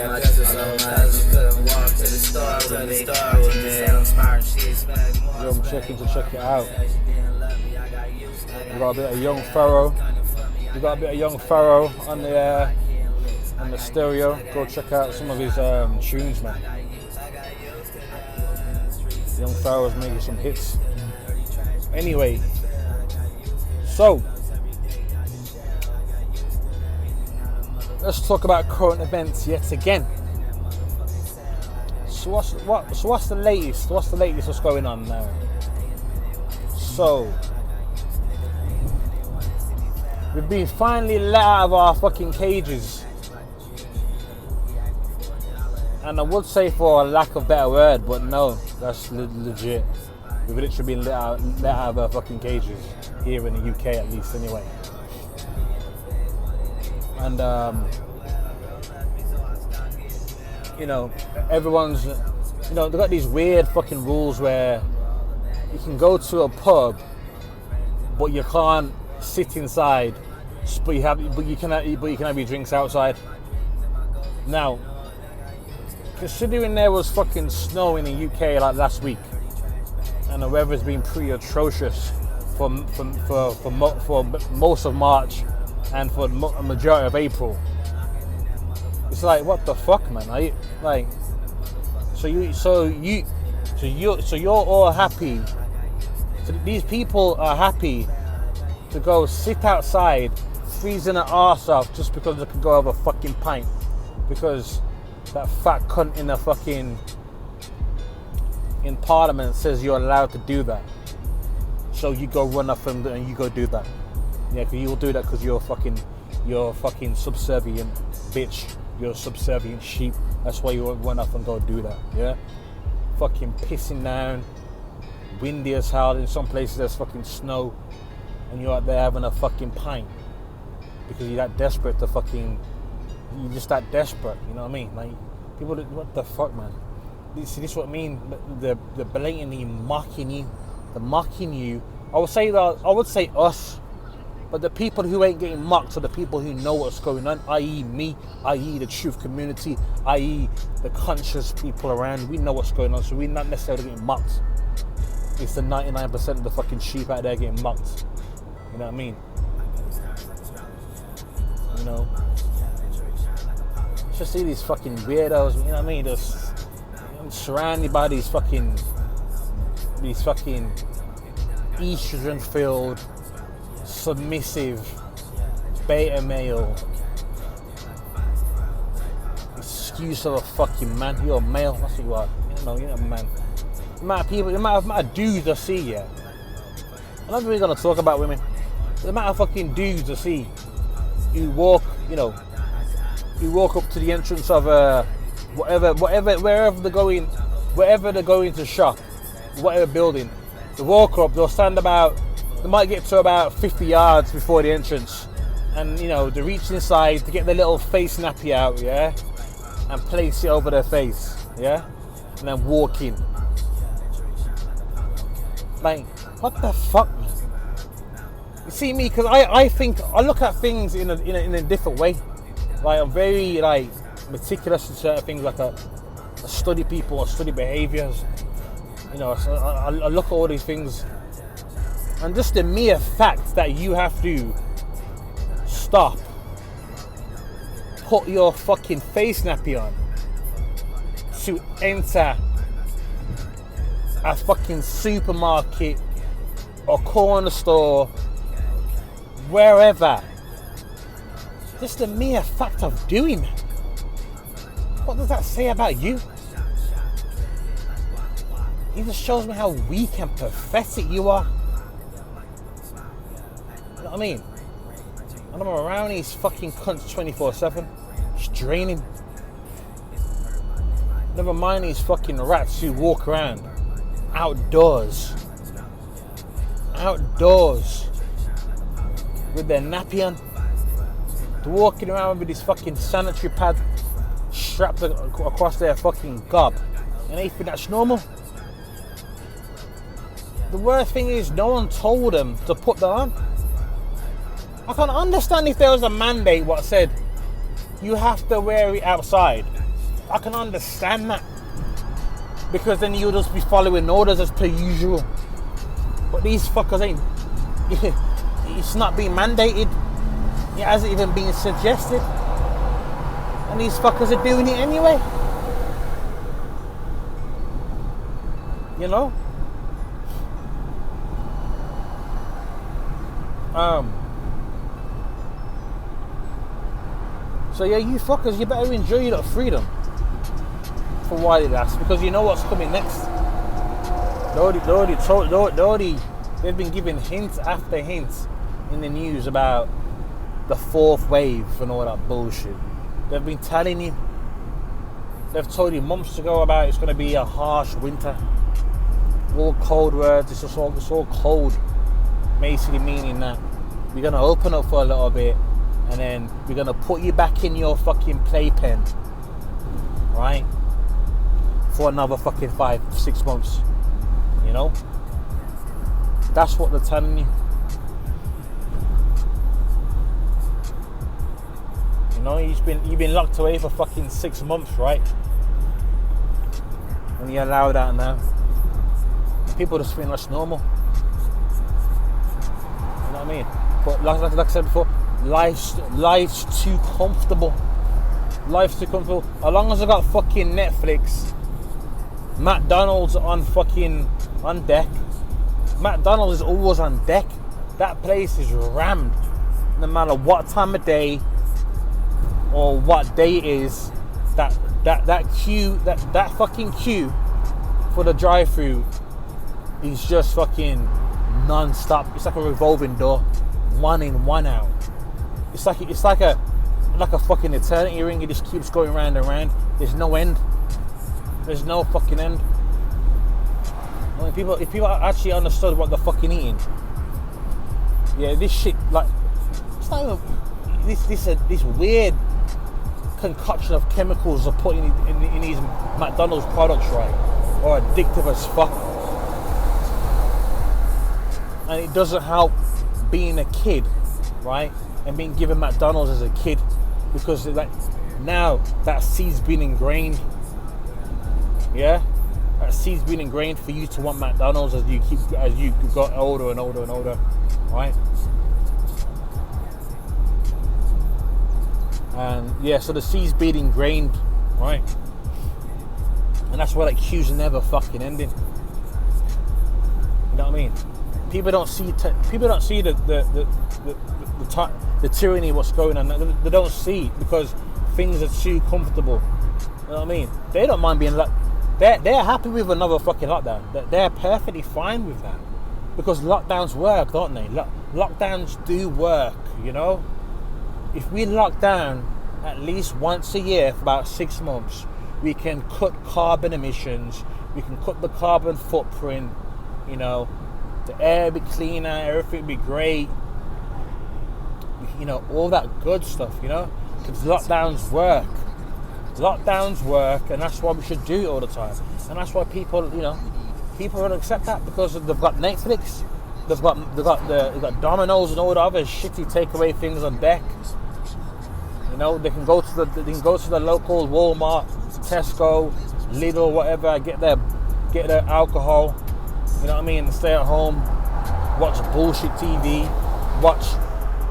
I'm checking to check it out. We got a bit of Young Pharaoh. We got a bit of Young Pharaoh on the stereo. Go check out some of his tunes, man. Young Pharaoh's making some hits. Anyway, so let's talk about current events yet again. So what's the latest? What's the latest? What's going on now? So we've been finally let out of our fucking cages, and I would say, for a lack of better word, but no, that's legit. We've literally been let out of our fucking cages here in the UK, at least, anyway. And you know, everyone's, you know, they've got these weird fucking rules where you can go to a pub, but you can't sit inside, but you can have your drinks outside. Now, considering there was fucking snow in the UK like last week, and the weather's been pretty atrocious for most of March and for a majority of April, it's like, what the fuck, man? So you're all happy. So these people are happy to go sit outside, freezing their arse off just because they can go have a fucking pint, because that fat cunt in Parliament says you're allowed to do that. So you go run off and you go do that. Yeah, because you'll do that because you're a fucking subservient bitch. You're a subservient sheep. That's why you run off and go do that. Yeah, fucking pissing down, windy as hell. In some places there's fucking snow, and you're out there having a fucking pint because you're that desperate to fucking. You're just that desperate. You know what I mean? Like, people, what the fuck, man? See, this is what I mean. The blatantly mocking you, the mocking you. I would say us, but the people who ain't getting mocked are the people who know what's going on, i.e. me, i.e. the truth community, i.e. the conscious people around. We know what's going on, so we're not necessarily getting mocked. It's the 99% of the fucking sheep out there getting mocked. You know what I mean? You know? Just see these fucking weirdos, you know what I mean? I'm surrounded by these fucking estrogen-filled, submissive, beta male. Excuse of a fucking man. You're a male, that's what you are. You're not a man. The amount of people, the amount of dudes I see, yeah. I'm not really gonna talk about women. The amount of fucking dudes I see who walk, who walk up to the entrance of wherever they're going to shop, whatever building, they walk up, they might get to about 50 yards before the entrance, and they reach inside to get their little face snappy out, yeah, and place it over their face, yeah, and then walk in. Like, what the fuck, man? You see me, because I look at things in a different way. Like, I'm very meticulous in certain things. Like I study people, I study behaviors. So I look at all these things, and just the mere fact that you have to stop, put your fucking face nappy on to enter a fucking supermarket or corner store, wherever. Just the mere fact of doing that. What does that say about you? It just shows me how weak and pathetic you are. You know what I mean? And I'm around these fucking cunts 24/7. It's draining. Never mind these fucking rats who walk around outdoors with their nappy on. They're walking around with this fucking sanitary pad strapped across their fucking gob, and they think that's normal. The worst thing is, no one told them to put that on. I can't understand if there was a mandate what said you have to wear it outside. I can understand that. Because then you'll just be following orders as per usual. But these fuckers ain't. It's not being mandated. It hasn't even been suggested. And these fuckers are doing it anyway. You know? So yeah, you fuckers, you better enjoy your freedom for while it lasts, because you know what's coming next. They've been giving hints after hints in the news about the fourth wave and all that bullshit. They've been telling you. They've told you months ago about it's going to be a harsh winter. All cold words. It's all cold. Basically meaning that we're going to open up for a little bit, and then we're going to put you back in your fucking playpen, right? For another fucking 5-6 months. You know? That's what they're telling you. You know, you've been locked away for fucking 6 months, right? And you allow that now. People just think that's normal. You know what I mean? But like I said before, life's too comfortable. Life's too comfortable. As long as I got fucking Netflix, McDonald's on deck. McDonald's is always on deck. That place is rammed. No matter what time of day or what day it is, that fucking queue for the drive-through is just fucking non-stop. It's like a revolving door, 1 in, 1 out. It's like a fucking eternity ring. It just keeps going round and round. There's no end. There's no fucking end. I mean, if people actually understood what they're fucking eating, yeah, this shit, like, it's not even this weird concoction of chemicals are put in these McDonald's products, right? Or addictive as fuck. And it doesn't help being a kid, right? And being given McDonald's as a kid, because like now that seed's been ingrained. Yeah, that seed's been ingrained for you to want McDonald's as you got older and older and older, right? And yeah, so the seed's been ingrained, right? And that's why that queue's never fucking ending. You know what I mean? People don't see the tyranny of what's going on. They don't see it because things are too comfortable. You know what I mean? They don't mind being like. They're happy with another fucking lockdown. They're perfectly fine with that, because lockdowns work, don't they? Lockdowns do work, you know. If we lock down at least once a year for about 6 months, we can cut carbon emissions. We can cut the carbon footprint. You know, the air will be cleaner, everything will be great. You know, all that good stuff. You know, because lockdowns work. Lockdowns work, and that's why we should do it all the time. And that's why people don't accept that, because they've got Netflix, they've got Domino's and all the other shitty takeaway things on deck. You know, they can go to the local Walmart, Tesco, Lidl, whatever, get their alcohol. You know what I mean? And stay at home, watch bullshit TV, watch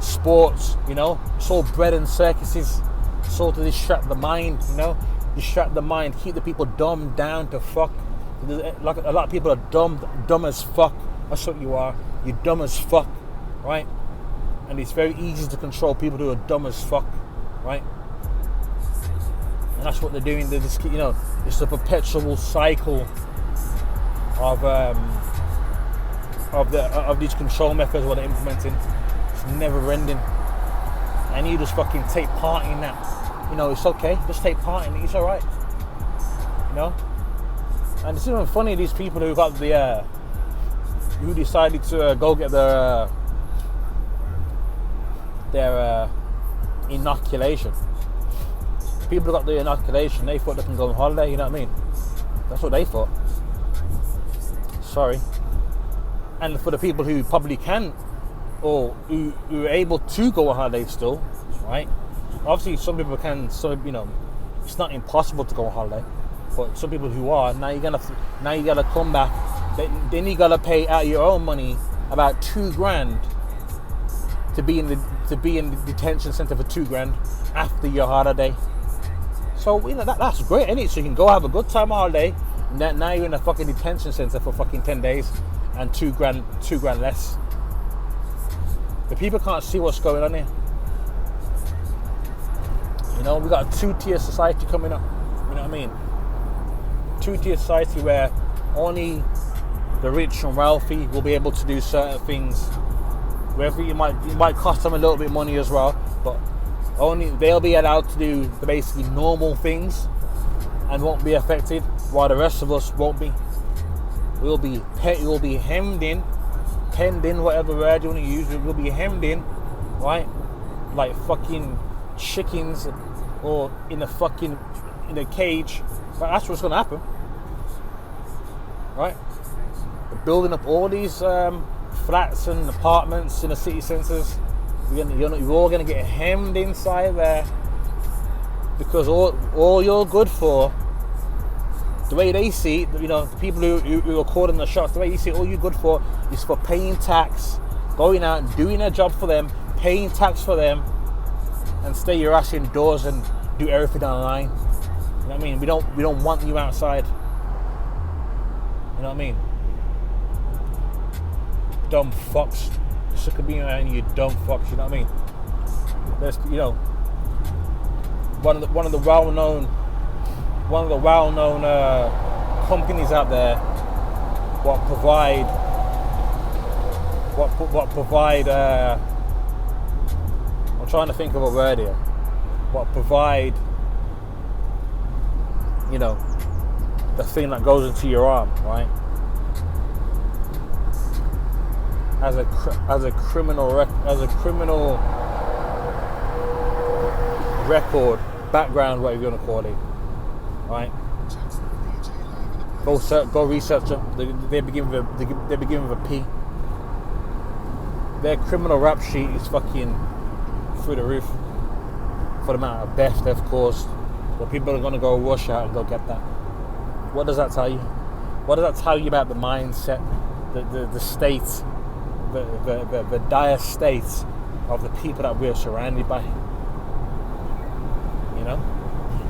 sports. You know, it's all bread and circuses. So to distract the mind, you know, keep the people dumb down to fuck. Like a lot of people are dumb as fuck. That's what you are. You're dumb as fuck, right? And it's very easy to control people who are dumb as fuck, right? And that's what they're doing. They just, you know, it's a perpetual cycle of these control methods what they're implementing. It's never ending. And you just fucking take part in that. You know, it's okay. Just take part in it. It's all right. You know. And it's even funny, these people who got who decided to go get their inoculation. People who got the inoculation, they thought they can go on holiday. You know what I mean? That's what they thought. Sorry. And for the people who probably can, or who are able to go on holiday still, right? Obviously, some people can, so you know, It's not impossible to go on holiday, but some people who are now you gotta come back. Then you gotta pay out your own money about $2,000 to be in the detention center for $2,000 after your holiday. So that's great, isn't it? So you can go have a good time on holiday. And now you're in a fucking detention center for fucking 10 days and $2,000 less. The people can't see what's going on here. You know, we got a two-tier society coming up. You know what I mean? Two-tier society where only the rich and wealthy will be able to do certain things. Wherever it might cost them a little bit of money as well, but only they'll be allowed to do the basically normal things and won't be affected, while the rest of us won't be. We'll be hemmed in, penned in, whatever word you want to use. We'll be hemmed in, right? Like fucking chickens, or in a cage. But that's what's gonna happen, right? They're building up all these flats and apartments in the city centres. You're all gonna get hemmed inside there, because all you're good for, the way they see it, you know, the people who are calling the shots, the way you see it, all you're good for is for paying tax, going out and doing a job for them, paying tax for them, and stay your ass indoors and do everything online. You know what I mean? We don't want you outside. You know what I mean? Dumb fucks. Sick of being around you, dumb fucks. You know what I mean? There's, you know, one of the well-known companies out there what provide I'm trying to think of a word here. What provide, you know, the thing that goes into your arm, right? As a criminal record, background, whatever you want to call it, right? Go research them. They begin with a P. Their criminal rap sheet is fucking through the roof for the amount of death they've caused. But people are gonna go rush out and go get that. What does that tell you? What does that tell you about the mindset, the state, the dire state of the people that we're surrounded by? You know?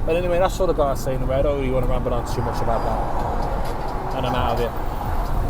But anyway, that's all I gotta say anyway. I don't really want to ramble on too much about that. And I'm out of it.